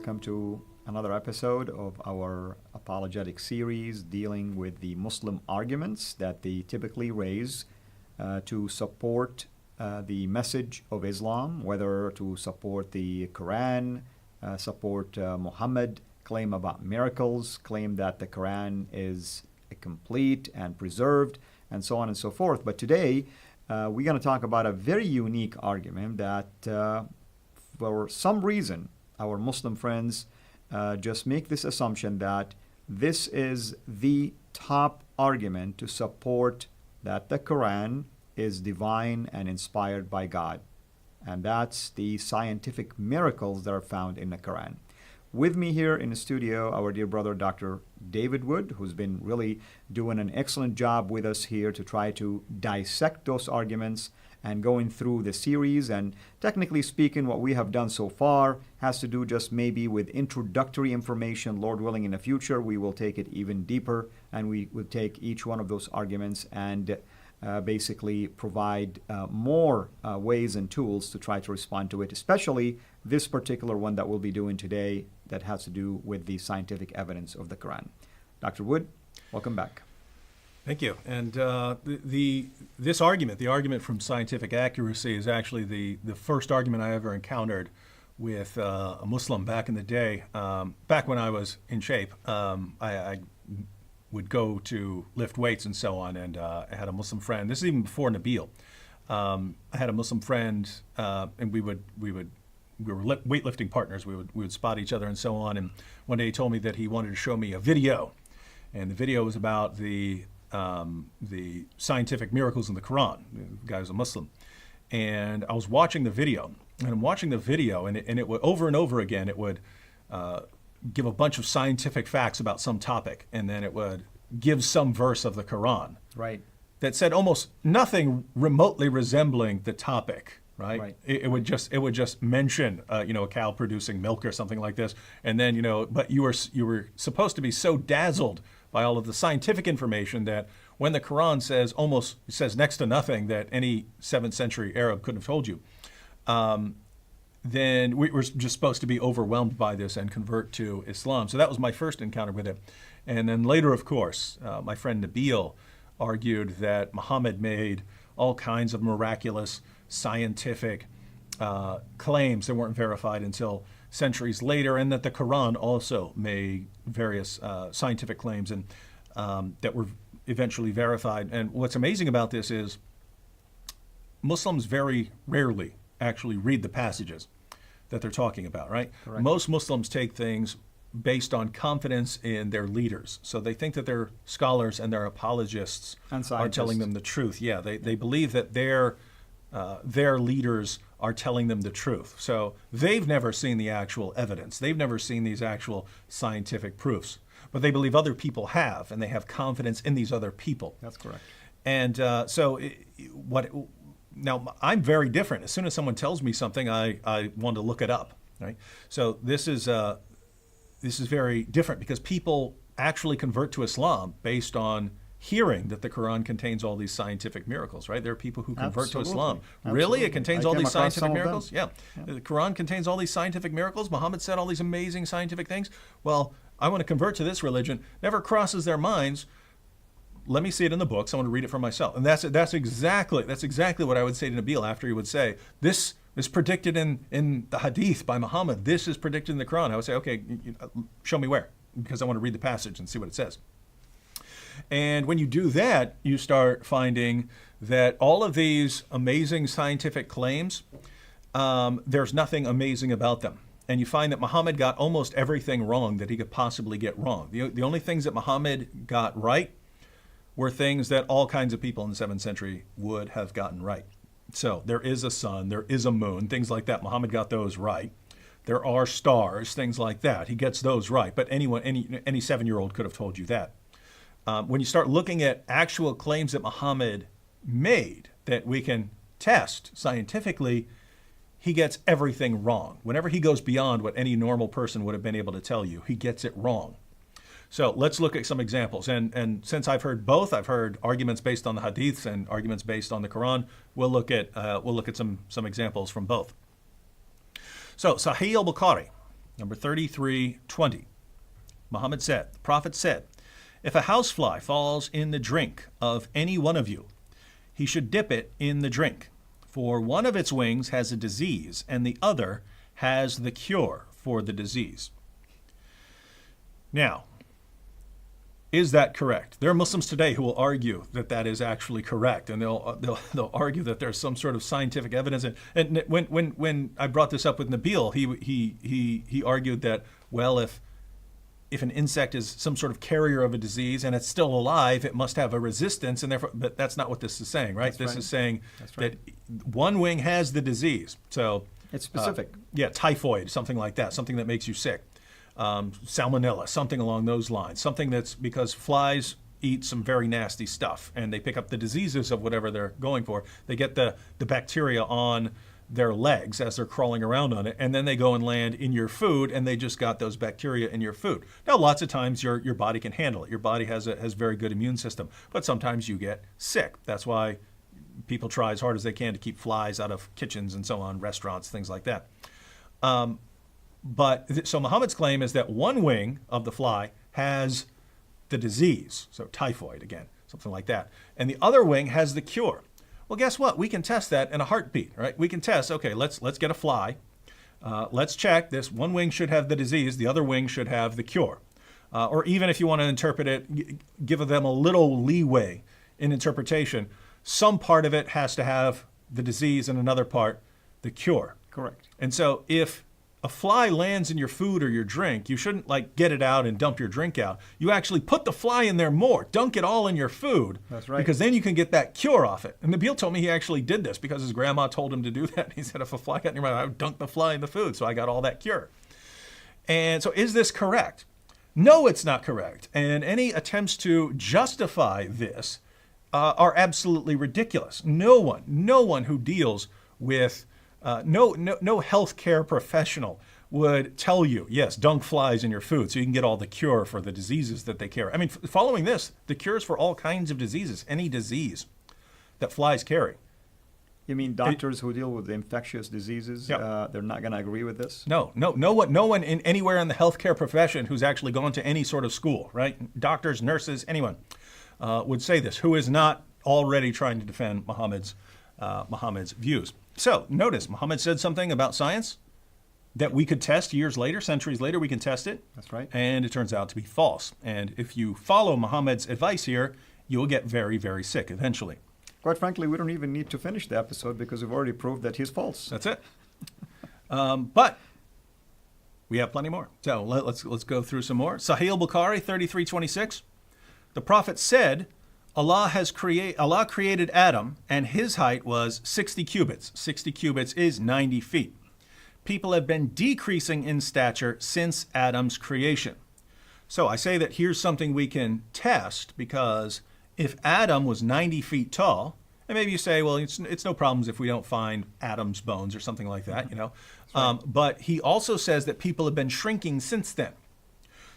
welcome to another episode of our apologetic series dealing with the Muslim arguments that they typically raise to support the message of Islam, whether to support the Quran, support Muhammad, claim about miracles, claim that the Quran is complete and preserved, and so on and so forth. But today, we're going to talk about a very unique argument that for some reason, our Muslim friends just make this assumption that this is the top argument to support that the Quran is divine and inspired by God. And that's the scientific miracles that are found in the Quran. With me here in the studio, our dear brother, Dr. David Wood, who's been really doing an excellent job with us here to try to dissect those arguments and going through the series. And technically speaking, what we have done so far has to do just maybe with introductory information. Lord willing, in the future, we will take it even deeper, and we will take each one of those arguments and basically provide more ways and tools to try to respond to it, especially this particular one that we'll be doing today that has to do with the scientific evidence of the Quran. Dr. Wood, welcome back. Thank you. And this argument, the argument from scientific accuracy, is actually the first argument I ever encountered with a Muslim back in the day. Back when I was in shape, I would go to lift weights and so on, and I had a Muslim friend. This is even before Nabil. I had a Muslim friend, and we were weightlifting partners. We would spot each other and so on. And one day he told me that he wanted to show me a video, and the video was about the scientific miracles in the Quran. The guy was a Muslim, and I was watching the video, and I'm watching the video, and it would over and over again. It would give a bunch of scientific facts about some topic, and then it would give some verse of the Quran, right, that said almost nothing remotely resembling the topic. Right. It would just mention a cow producing milk or something like this, and then but you were supposed to be so dazzled by all of the scientific information that when the Quran says next to nothing that any 7th century Arab couldn't have told you, then we were just supposed to be overwhelmed by this and convert to Islam. So that was my first encounter with it. And then later, of course, my friend Nabil argued that Muhammad made all kinds of miraculous scientific claims that weren't verified until centuries later, and that the Quran also made various scientific claims and that were eventually verified. And what's amazing about this is Muslims very rarely actually read the passages that they're talking about, right? Correct. Most Muslims take things based on confidence in their leaders. So they think that their scholars and their apologists are telling them the truth. Yeah, they believe that their leaders are telling them the truth. So they've never seen the actual evidence. They've never seen these actual scientific proofs. But they believe other people have, and they have confidence in these other people. That's correct. And now I'm very different. As soon as someone tells me something, I want to look it up, right? So this is very different because people actually convert to Islam based on hearing that the Quran contains all these scientific miracles, right? There are people who convert to Islam. Absolutely. Really? It contains all these scientific miracles? Yeah. The Quran contains all these scientific miracles. Muhammad said all these amazing scientific things. Well, I want to convert to this religion. Never crosses their minds. Let me see it in the books. I want to read it for myself. And that's exactly what I would say to Nabil after he would say, this is predicted in the hadith by Muhammad. This is predicted in the Quran. I would say, okay, show me where, because I want to read the passage and see what it says. And when you do that, you start finding that all of these amazing scientific claims, there's nothing amazing about them. And you find that Muhammad got almost everything wrong that he could possibly get wrong. The only things that Muhammad got right were things that all kinds of people in the 7th century would have gotten right. So there is a sun, there is a moon, things like that. Muhammad got those right. There are stars, things like that. He gets those right. But any 7-year-old could have told you that. When you start looking at actual claims that Muhammad made that we can test scientifically, he gets everything wrong. Whenever he goes beyond what any normal person would have been able to tell you, he gets it wrong. So let's look at some examples. And since I've heard both, I've heard arguments based on the hadiths and arguments based on the Quran. We'll look at some examples from both. So Sahih al-Bukhari number 3320. Muhammad said, the Prophet said, if a housefly falls in the drink of any one of you, he should dip it in the drink, for one of its wings has a disease and the other has the cure for the disease. Now, is that correct? There are Muslims today who will argue that that is actually correct, and they'll argue that there's some sort of scientific evidence. And when I brought this up with Nabil, he argued that, well, if an insect is some sort of carrier of a disease and it's still alive, it must have a resistance, and therefore, but that's not what this is saying, right? This is saying that one wing has the disease. So it's specific. Typhoid, something like that, something that makes you sick. Salmonella, something along those lines. Something that's because flies eat some very nasty stuff and they pick up the diseases of whatever they're going for. They get the bacteria on their legs as they're crawling around on it, and then they go and land in your food, and they just got those bacteria in your food. Now, lots of times your body can handle it. Your body has very good immune system, but sometimes you get sick. That's why people try as hard as they can to keep flies out of kitchens and so on, restaurants, things like that. So Muhammad's claim is that one wing of the fly has the disease, so typhoid again, something like that, and the other wing has the cure. Well, guess what? We can test that in a heartbeat, right? We can test, okay, let's get a fly. Let's check this. One wing should have the disease. The other wing should have the cure. Or even if you want to interpret it, give them a little leeway in interpretation. Some part of it has to have the disease and another part the cure. Correct. And so if a fly lands in your food or your drink, you shouldn't get it out and dump your drink out. You actually put the fly in there more, dunk it all in your food. That's right. Because then you can get that cure off it. And Nabil told me he actually did this because his grandma told him to do that. He said, if a fly got in your mouth, I would dunk the fly in the food. So I got all that cure. And so is this correct? No, it's not correct. And any attempts to justify this are absolutely ridiculous. No one who deals with no healthcare professional would tell you, yes, dunk flies in your food so you can get all the cure for the diseases that they carry. I mean, following this, the cures for all kinds of diseases, any disease that flies carry. You mean doctors who deal with infectious diseases, they're not going to agree with this? No one anywhere in the healthcare profession who's actually gone to any sort of school, right? Doctors, nurses, anyone would say this, who is not already trying to defend Muhammad's views. So notice, Muhammad said something about science that we could test years later, centuries later, we can test it. That's right. And it turns out to be false. And if you follow Muhammad's advice here, you'll get very, very sick eventually. Quite frankly, we don't even need to finish the episode because we've already proved that he's false. That's it. But we have plenty more. So let's go through some more. Sahih al-Bukhari 33:26. The Prophet said, Allah created Adam, and his height was 60 cubits. 60 cubits is 90 feet. People have been decreasing in stature since Adam's creation. So I say that here's something we can test, because if Adam was 90 feet tall, and maybe you say, well, it's no problems if we don't find Adam's bones or something like that, Right. But he also says that people have been shrinking since then.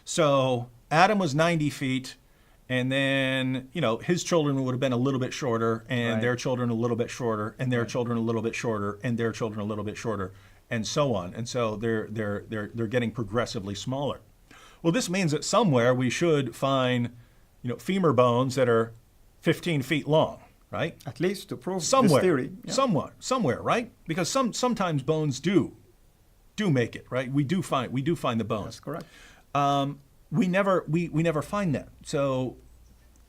So Adam was 90 feet. And then, his children would have been a little bit shorter, and right. Their children a little bit shorter, and their right. children a little bit shorter, and their children a little bit shorter, and so on. And so they're getting progressively smaller. Well, this means that somewhere we should find, femur bones that are 15 feet long, right? At least to prove somewhere, this theory. Yeah. Somewhere, right? Because sometimes bones do make it, right? We do find the bones. That's correct. We never find that. So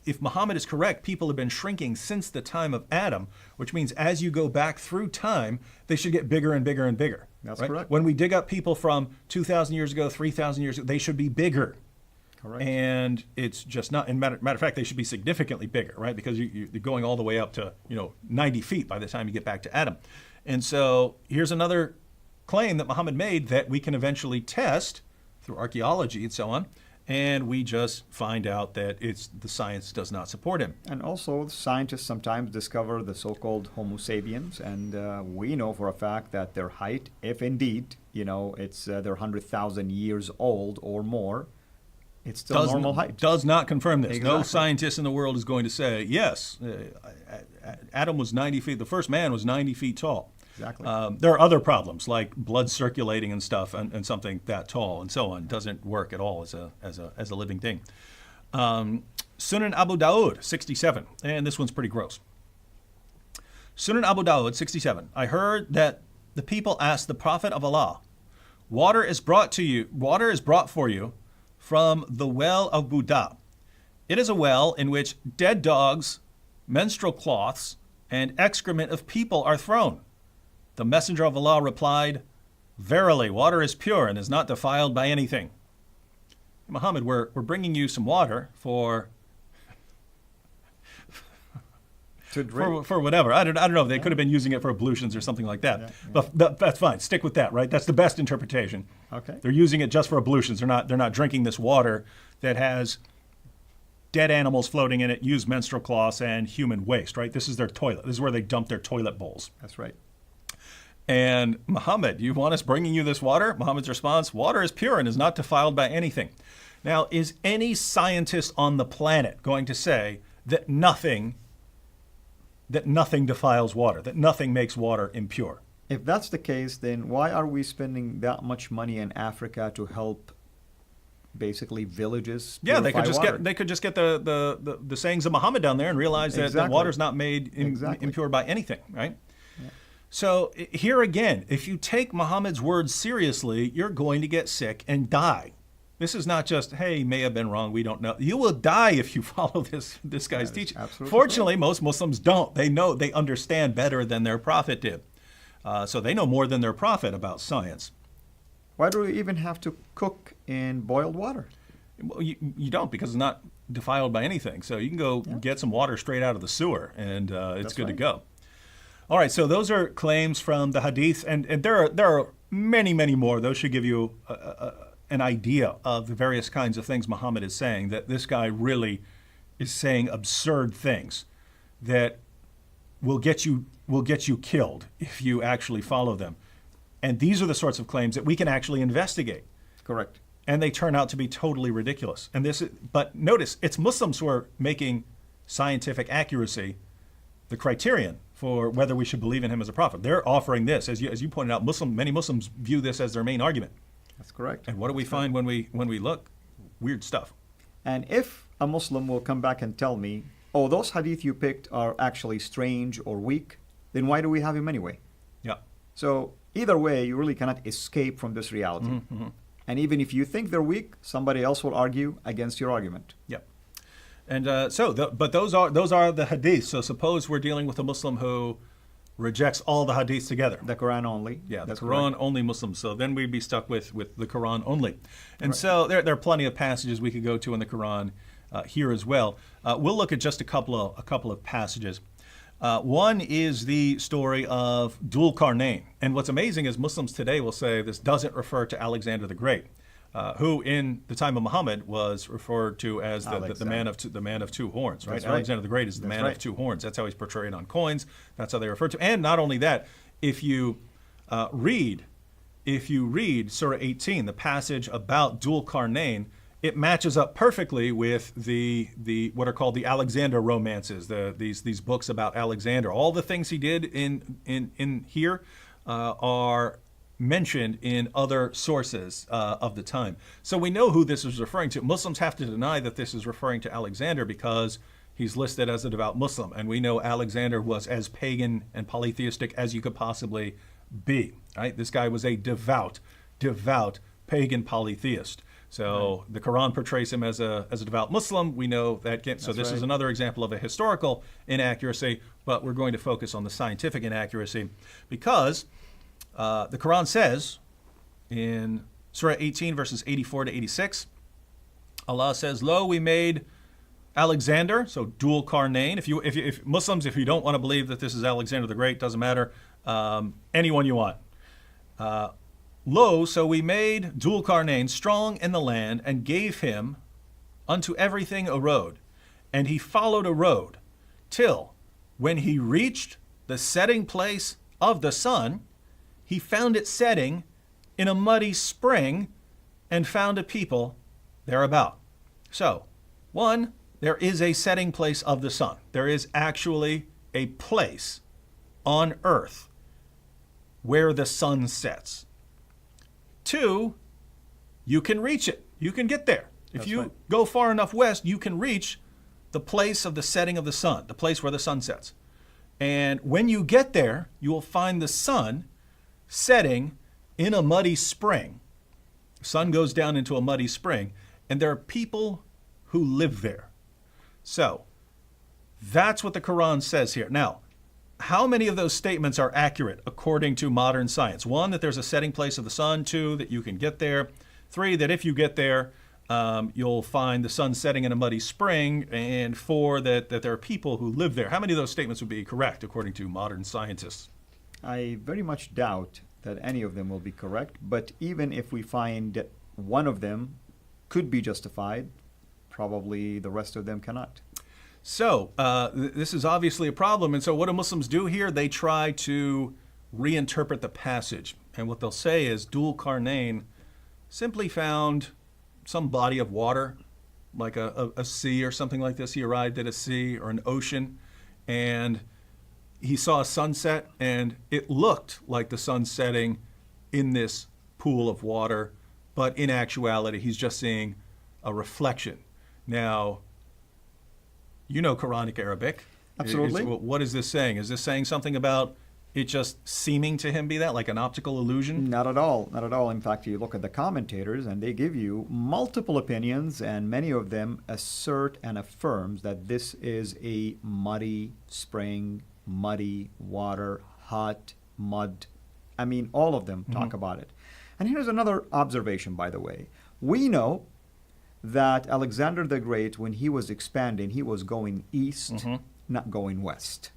if Muhammad is correct, people have been shrinking since the time of Adam, which means as you go back through time, they should get bigger and bigger and bigger. That's right? correct. When we dig up people from 2,000 years ago, 3,000 years ago, they should be bigger. Correct. And it's just not, matter of fact, they should be significantly bigger, right? Because you're going all the way up to 90 feet by the time you get back to Adam. And so here's another claim that Muhammad made that we can eventually test through archaeology and so on. And we just find out that the science does not support him. And also, scientists sometimes discover the so-called Homo sapiens, and we know for a fact that their height, if indeed, they're 100,000 years old or more, it's still normal height. Does not confirm this. Exactly. No scientist in the world is going to say, yes, Adam was 90 feet, the first man was 90 feet tall. Exactly. There are other problems like blood circulating and stuff, and something that tall and so on doesn't work at all as a living thing. Sunan Abu Dawud 67, and this one's pretty gross. Sunan Abu Dawud 67. I heard that the people asked the Prophet of Allah, water is brought for you from the well of Buddha. It is a well in which dead dogs, menstrual cloths, and excrement of people are thrown. The Messenger of Allah replied, verily, water is pure and is not defiled by anything. Muhammad, we're bringing you some water for To drink. For whatever. I don't know. They could have been using it for ablutions or something like that. But that's fine. Stick with that, right? That's the best interpretation. Okay. They're using it just for ablutions. They're not drinking this water that has dead animals floating in it, used menstrual cloths, and human waste, right? This is their toilet. This is where they dump their toilet bowls. That's right. And Muhammad, you want us bringing you this water? Muhammad's response, water is pure and is not defiled by anything. Now, is any scientist on the planet going to say that nothing defiles water, that nothing makes water impure? If that's the case, then why are we spending that much money in Africa to help basically villages Yeah, purify water? they could just get the sayings of Muhammad down there and realize that Exactly. water's not made impure by anything, right? Yeah. So here again, if you take Muhammad's words seriously, you're going to get sick and die. This is not just, hey, may have been wrong, we don't know. You will die if you follow this guy's teaching. Fortunately, most Muslims don't. They know, they understand better than their prophet did. So they know more than their prophet about science. Why do we even have to cook in boiled water? Well, you don't, because it's not defiled by anything. So you can go get some water straight out of the sewer, and it's good to go. All right, so those are claims from the hadith, and there are many, many more. Those should give you an idea of the various kinds of things Muhammad is saying, that this guy really is saying absurd things that will get you killed if you actually follow them. And these are the sorts of claims that we can actually investigate. Correct. And they turn out to be totally ridiculous. But notice, it's Muslims who are making scientific accuracy the criterion for whether we should believe in him as a prophet. They're offering this, as you pointed out. Many Muslims view this as their main argument. That's correct. And what do we find when we look? Weird stuff. And if a Muslim will come back and tell me, oh, those hadith you picked are actually strange or weak, then why do we have him anyway? Yeah. So either way, you really cannot escape from this reality. Mm-hmm. And even if you think they're weak, somebody else will argue against your argument. Yep. And but those are the hadiths. So suppose we're dealing with a Muslim who rejects all the hadiths together. The Quran only. Yeah, the Quran only Muslims. So then we'd be stuck with the Quran only. And so there are plenty of passages we could go to in the Quran here as well. We'll look at just a couple of passages. One is the story of Dhul Qarnayn. And what's amazing is Muslims today will say this doesn't refer to Alexander the Great, who in the time of Muhammad was referred to as the man of two horns, right? Alexander the Great is the man of two horns. That's how he's portrayed on coins. That's how they refer to him. And not only that, if you read Surah 18, the passage about Dhul Qarnayn, it matches up perfectly with the what are called the Alexander romances, these books about Alexander. All the things he did in here are mentioned in other sources of the time. So we know who this is referring to. Muslims have to deny that this is referring to Alexander because he's listed as a devout Muslim, and we know Alexander was as pagan and polytheistic as you could possibly be. Right? This guy was a devout pagan polytheist. So the Quran portrays him as a devout Muslim. We know that. So this is another example of a historical inaccuracy, but we're going to focus on the scientific inaccuracy because the Quran says in Surah 18, verses 84 to 86, Allah says, "Lo, we made Alexander," so Dhul Qarnayn. If Muslims, if you don't want to believe that this is Alexander the Great, doesn't matter. Anyone you want. Lo, so we made Dhul Qarnayn strong in the land and gave him unto everything a road. And he followed a road till when he reached the setting place of the sun, he found it setting in a muddy spring and found a people thereabout. So, one, there is a setting place of the sun. There is actually a place on earth where the sun sets. 2, you can reach it. You can get there. If you go far enough west, you can reach the place of the setting of the sun, the place where the sun sets. And when you get there, you will find the sun setting in a muddy spring. The sun goes down into a muddy spring, and there are people who live there. So that's what the Quran says here. Now, how many of those statements are accurate according to modern science? 1, that there's a setting place of the sun. 2, that you can get there. 3, that if you get there, you'll find the sun setting in a muddy spring. And 4, that there are people who live there. How many of those statements would be correct according to modern scientists? I very much doubt that any of them will be correct, but even if we find one of them could be justified, probably the rest of them cannot. So this is obviously a problem. And so what do Muslims do here? They try to reinterpret the passage. And what they'll say is Dhul Qarnayn simply found some body of water, like a sea or something like this. He arrived at a sea or an ocean, and he saw a sunset, and it looked like the sun setting in this pool of water. But in actuality, he's just seeing a reflection. Now, you know Quranic Arabic. Absolutely. What is this saying? Is this saying something about it just seeming to him be that, like an optical illusion? Not at all. Not at all. In fact, you look at the commentators and they give you multiple opinions, and many of them assert and affirms that this is a muddy spring, muddy water, hot mud. I mean, all of them talk about it. And here's another observation, by the way. We know that Alexander the Great, when he was expanding, he was going east, not going west.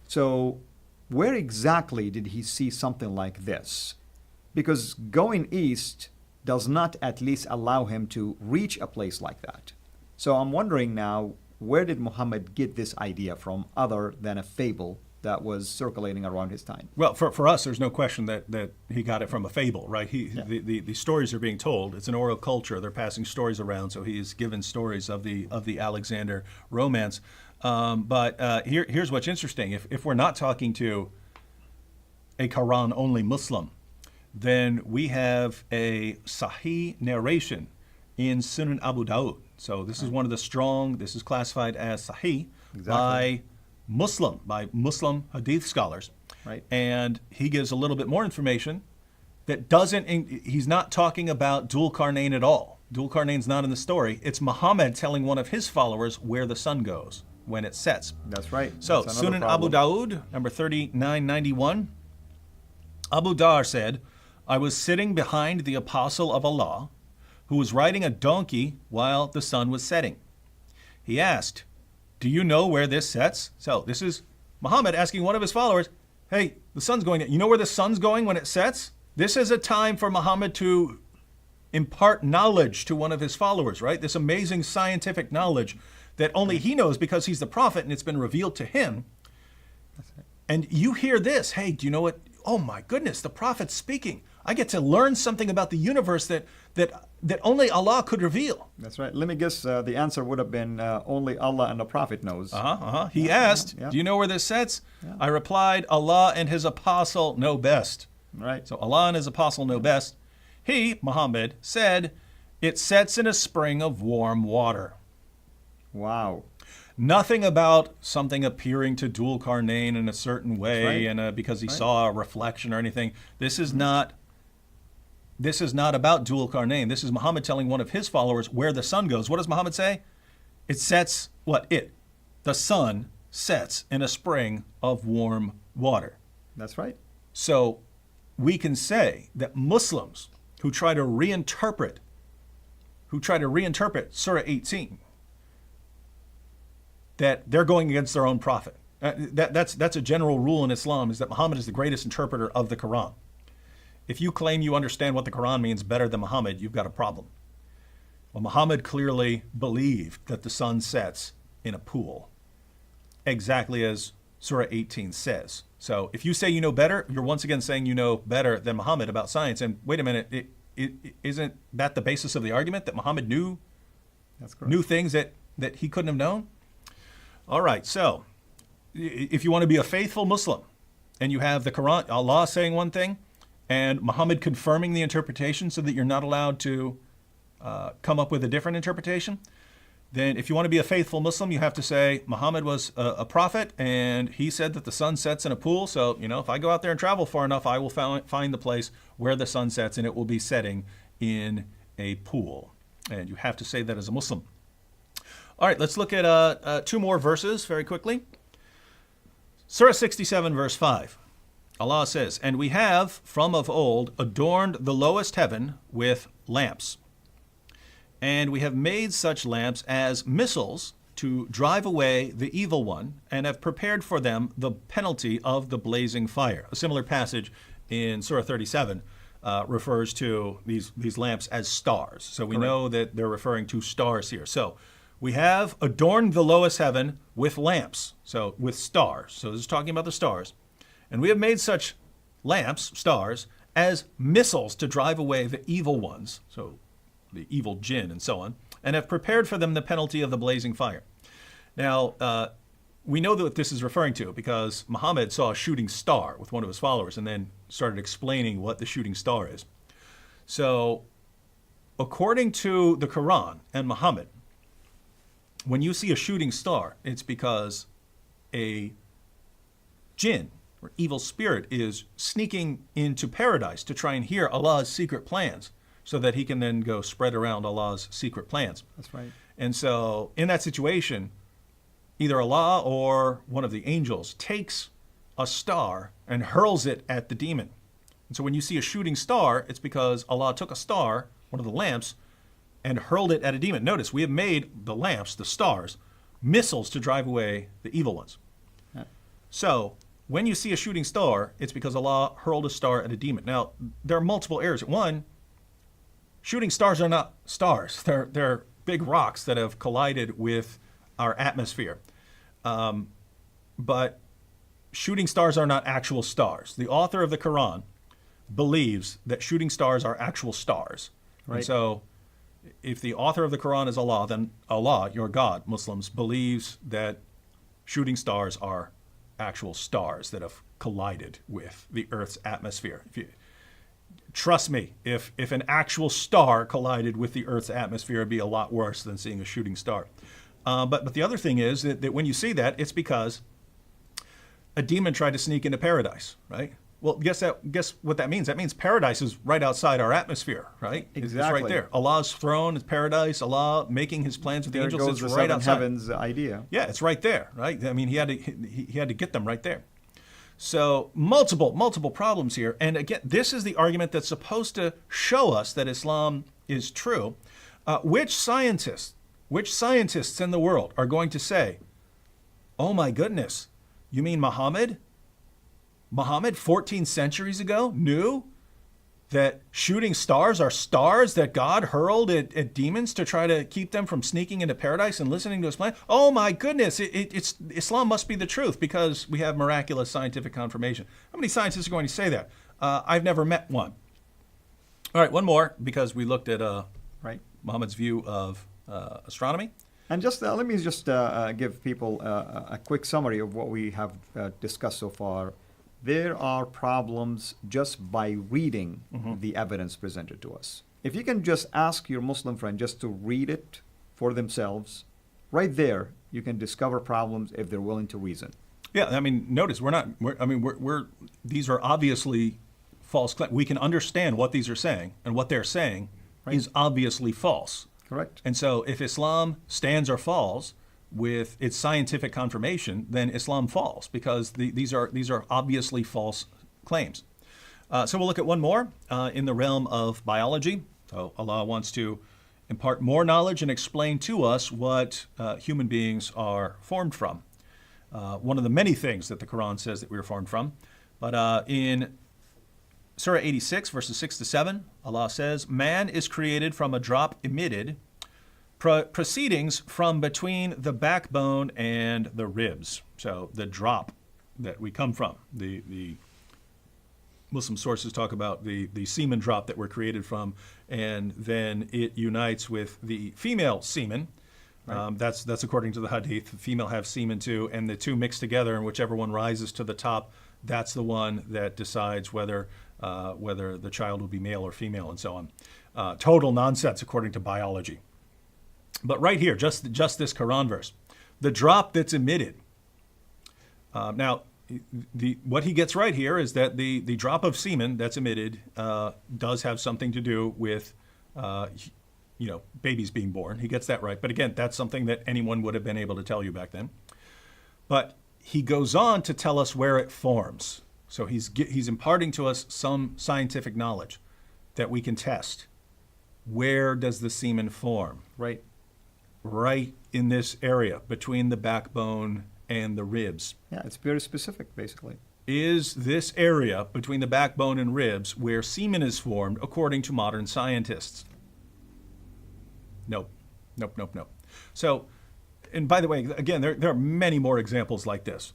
So where exactly did he see something like this? Because going east does not at least allow him to reach a place like that. So I'm wondering now, where did Muhammad get this idea from other than a fable that was circulating around his time? Well, for us, there's no question that he got it from a fable, right? The stories are being told. It's an oral culture. They're passing stories around, so he's given stories of the Alexander romance. But here's what's interesting. If we're not talking to a Quran-only Muslim, then we have a Sahih narration in Sunan Abu Dawud. So this is one of the strong, this is classified as Sahih by Muslim Hadith scholars. Right. And he gives a little bit more information that doesn't, he's not talking about Dhul Qarnayn at all. Dhul Qarnayn's not in the story. It's Muhammad telling one of his followers where the sun goes when it sets. That's right. So That's another Sunan Abu problem. Dawud, number 3991, Abu Dar said, I was sitting behind the apostle of Allah, who was riding a donkey while the sun was setting. He asked, do you know where this sets? So this is Muhammad asking one of his followers, hey, the sun's going, you know where the sun's going when it sets? This is a time for Muhammad to impart knowledge to one of his followers, right? This amazing scientific knowledge that only he knows because he's the prophet and it's been revealed to him. That's right. And you hear this, hey, do you know what? Oh my goodness, the prophet's speaking. I get to learn something about the universe that only Allah could reveal. That's right. Let me guess, the answer would have been only Allah and the Prophet knows. He asked, do you know where this sets? I replied, Allah and his apostle know best. Right. So Allah and his apostle know best. He, Muhammad, said, it sets in a spring of warm water. Wow. Nothing about something appearing to Dhul Qarnayn in a certain way, right. and because he saw a reflection or anything. This is not about Dhul Qarnayn. This is Muhammad telling one of his followers where the sun goes. What does Muhammad say? It sets, the sun sets in a spring of warm water. That's right. So we can say that Muslims who try to reinterpret Surah 18, that they're going against their own prophet. That's a general rule in Islam, is that Muhammad is the greatest interpreter of the Quran. If you claim you understand what the Quran means better than Muhammad, you've got a problem. Well, Muhammad clearly believed that the sun sets in a pool, exactly as Surah 18 says. So if you say you know better, you're once again saying you know better than Muhammad about science. And wait a minute, isn't that the basis of the argument, that Muhammad knew things that he couldn't have known? All right, so if you want to be a faithful Muslim, and you have the Quran, Allah saying one thing, and Muhammad confirming the interpretation so that you're not allowed to come up with a different interpretation, then if you want to be a faithful Muslim, you have to say Muhammad was a prophet and he said that the sun sets in a pool. So, if I go out there and travel far enough, I will find the place where the sun sets and it will be setting in a pool. And you have to say that as a Muslim. All right, let's look at two more verses very quickly. Surah 67, verse 5. Allah says, "And we have from of old adorned the lowest heaven with lamps. And we have made such lamps as missiles to drive away the evil one, and have prepared for them the penalty of the blazing fire." A similar passage in Surah 37 refers to these lamps as stars. So we know that they're referring to stars here. So we have adorned the lowest heaven with lamps, so with stars. So this is talking about the stars. And we have made such lamps, stars, as missiles to drive away the evil ones. So the evil jinn and so on, and have prepared for them the penalty of the blazing fire. Now, we know that this is referring to because Muhammad saw a shooting star with one of his followers and then started explaining what the shooting star is. So, according to the Quran and Muhammad, when you see a shooting star, it's because a jinn or evil spirit is sneaking into paradise to try and hear Allah's secret plans, so that he can then go spread around Allah's secret plans. That's right. And so in that situation, either Allah or one of the angels takes a star and hurls it at the demon. And so when you see a shooting star, it's because Allah took a star, one of the lamps, and hurled it at a demon. Notice, we have made the lamps, the stars, missiles to drive away the evil ones. Yeah. So when you see a shooting star, it's because Allah hurled a star at a demon. Now, there are multiple errors. One, shooting stars are not stars. They're big rocks that have collided with our atmosphere. But shooting stars are not actual stars. The author of the Quran believes that shooting stars are actual stars. Right. And so if the author of the Quran is Allah, then Allah, your God, Muslims, believes that shooting stars are actual stars that have collided with the Earth's atmosphere. Trust me, if an actual star collided with the Earth's atmosphere, it'd be a lot worse than seeing a shooting star. But the other thing is that when you see that, it's because a demon tried to sneak into paradise, right? Well, guess what that means? That means paradise is right outside our atmosphere, right? Exactly. It's right there. Allah's throne is paradise. Allah making his plans with the angels. Goes it's the right seven outside. heavens idea. Yeah, it's right there, right? I mean, he had to get them right there. So multiple problems here. And again, this is the argument that's supposed to show us that Islam is true. Which scientists in the world are going to say, "Oh my goodness, you mean Muhammad 14 centuries ago knew that shooting stars are stars that God hurled at demons to try to keep them from sneaking into paradise and listening to his plan? Oh my goodness, it's Islam must be the truth because we have miraculous scientific confirmation." How many scientists are going to say that? I've never met one. All right, one more, because we looked at Right. Muhammad's view of astronomy. And just let me just give people a quick summary of what we have discussed so far. There are problems just by reading the evidence presented to us. If you can just ask your Muslim friend just to read it for themselves, right there, you can discover problems if they're willing to reason. Yeah, I mean, notice these are obviously false claims. We can understand what these are saying, and what they're saying is obviously false. Correct. And so if Islam stands or falls with its scientific confirmation, then Islam falls, because these are obviously false claims. So we'll look at one more in the realm of biology. So Allah wants to impart more knowledge and explain to us what human beings are formed from. One of the many things that the Quran says that we are formed from. But in Surah 86, verses 6 to 7, Allah says, "Man is created from a drop emitted, proceedings from between the backbone and the ribs." So the drop that we come from. The Muslim sources talk about the semen drop that we're created from, and then it unites with the female semen. Right. That's according to the hadith. The female have semen too, and the two mix together, and whichever one rises to the top, that's the one that decides whether the child will be male or female and so on. Total nonsense according to biology. But right here, just this Quran verse, the drop that's emitted. Now, what he gets right here is that the drop of semen that's emitted does have something to do with babies being born. He gets that right. But again, that's something that anyone would have been able to tell you back then. But he goes on to tell us where it forms. So he's imparting to us some scientific knowledge that we can test. Where does the semen form? Right. Right in this area between the backbone and the ribs. Yeah, it's very specific, basically. Is this area between the backbone and ribs where semen is formed according to modern scientists? Nope. So, and by the way, again, there are many more examples like this.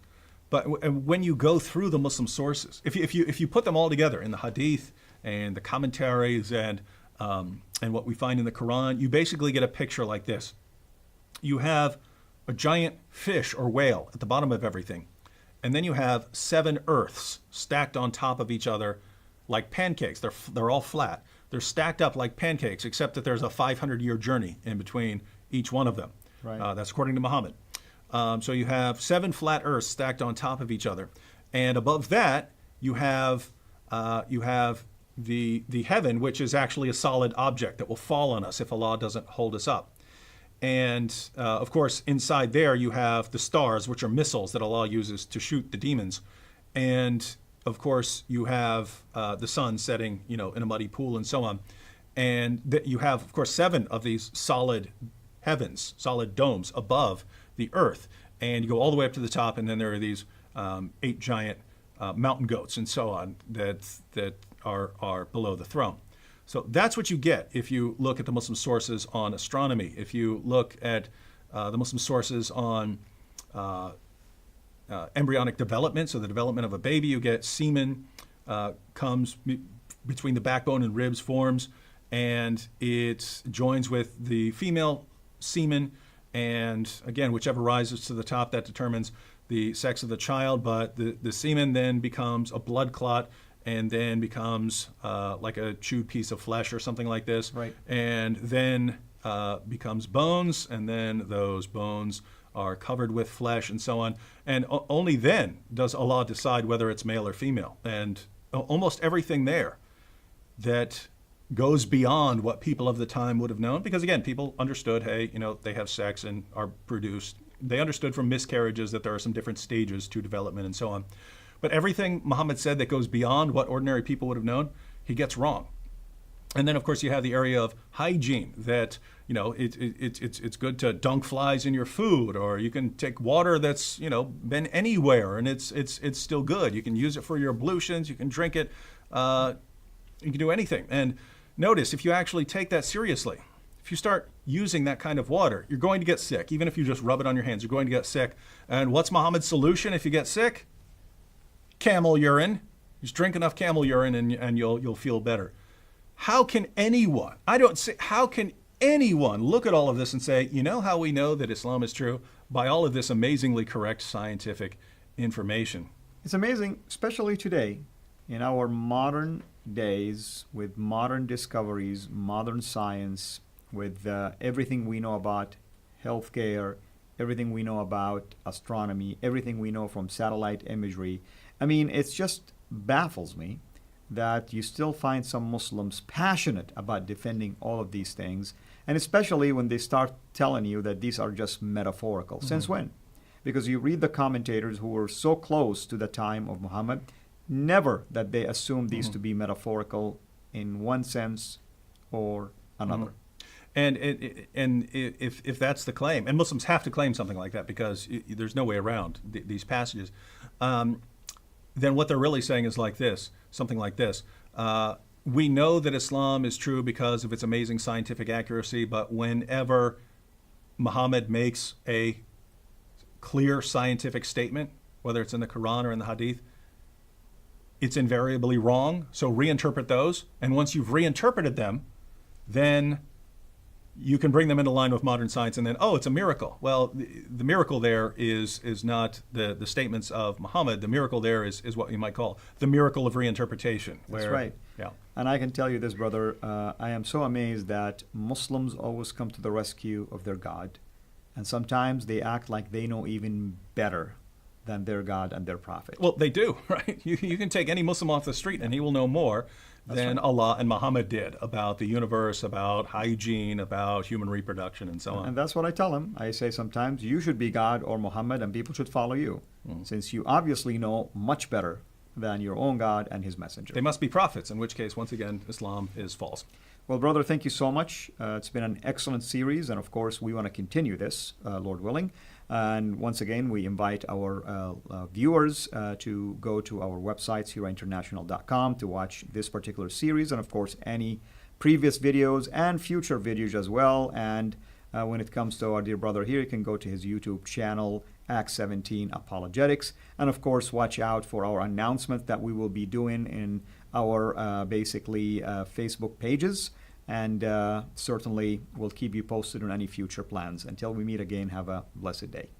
But when you go through the Muslim sources, if you put them all together in the Hadith and the commentaries and what we find in the Quran, you basically get a picture like this. You have a giant fish or whale at the bottom of everything, and then you have 7 earths stacked on top of each other like pancakes. They're all flat. They're stacked up like pancakes, except that there's a 500-year journey in between each one of them. Right. That's according to Muhammad. So you have 7 flat earths stacked on top of each other, and above that you have the heaven, which is actually a solid object that will fall on us if Allah doesn't hold us up. And of course, inside there you have the stars, which are missiles that Allah uses to shoot the demons. And of course, you have the sun setting, in a muddy pool and so on. And you have, of course, 7 of these solid heavens, solid domes above the earth. And you go all the way up to the top, and then there are these 8 giant mountain goats and so on that are below the throne. So that's what you get if you look at the Muslim sources on astronomy. If you look at the Muslim sources on embryonic development, so the development of a baby, you get semen comes between the backbone and ribs, forms, and it joins with the female semen. And again, whichever rises to the top, that determines the sex of the child. But the semen then becomes a blood clot, and then becomes like a chewed piece of flesh or something like this. Right. And then becomes bones, and then those bones are covered with flesh and so on. And only then does Allah decide whether it's male or female. And almost everything there that goes beyond what people of the time would have known, because again, people understood, hey, they have sex and are produced. They understood from miscarriages that there are some different stages to development and so on. But everything Muhammad said that goes beyond what ordinary people would have known, he gets wrong. And then, of course, you have the area of hygiene, that it's good to dunk flies in your food, or you can take water that's been anywhere and it's still good. You can use it for your ablutions. You can drink it. You can do anything. And notice, if you actually take that seriously, if you start using that kind of water, you're going to get sick. Even if you just rub it on your hands, you're going to get sick. And what's Muhammad's solution if you get sick? Camel urine. Just drink enough camel urine and you'll feel better. How can anyone look at all of this and say, how we know that Islam is true? By all of this amazingly correct scientific information. It's amazing, especially today, in our modern days, with modern discoveries, modern science, with everything we know about healthcare, everything we know about astronomy, everything we know from satellite imagery. I mean, it just baffles me that you still find some Muslims passionate about defending all of these things, and especially when they start telling you that these are just metaphorical. Mm-hmm. Since when? Because you read the commentators who were so close to the time of Muhammad, never that they assumed these to be metaphorical in one sense or another. Mm-hmm. And if that's the claim, and Muslims have to claim something like that because there's no way around these passages, then what they're really saying is something like this. We know that Islam is true because of its amazing scientific accuracy, but whenever Muhammad makes a clear scientific statement, whether it's in the Quran or in the Hadith, it's invariably wrong. So reinterpret those. And once you've reinterpreted them, then you can bring them into line with modern science and then, oh, it's a miracle. Well, the miracle there is not the statements of Muhammad. The miracle there is what you might call the miracle of reinterpretation. That's right. Yeah. And I can tell you this, brother, I am so amazed that Muslims always come to the rescue of their God. And sometimes they act like they know even better than their God and their prophet. Well, they do, right? You can take any Muslim off the street and he will know more than Allah and Muhammad did about the universe, about hygiene, about human reproduction, and so on. And that's what I tell them. I say sometimes you should be God or Muhammad and people should follow you, since you obviously know much better than your own God and his messenger. They must be prophets, in which case, once again, Islam is false. Well, brother, thank you so much. It's been an excellent series, and of course, we want to continue this, Lord willing. And once again, we invite our viewers to go to our website, sirainternational.com, to watch this particular series, and of course, any previous videos and future videos as well. And when it comes to our dear brother here, you can go to his YouTube channel, Act 17 Apologetics. And of course, watch out for our announcement that we will be doing in our Facebook pages. And certainly we'll keep you posted on any future plans. Until we meet again, have a blessed day.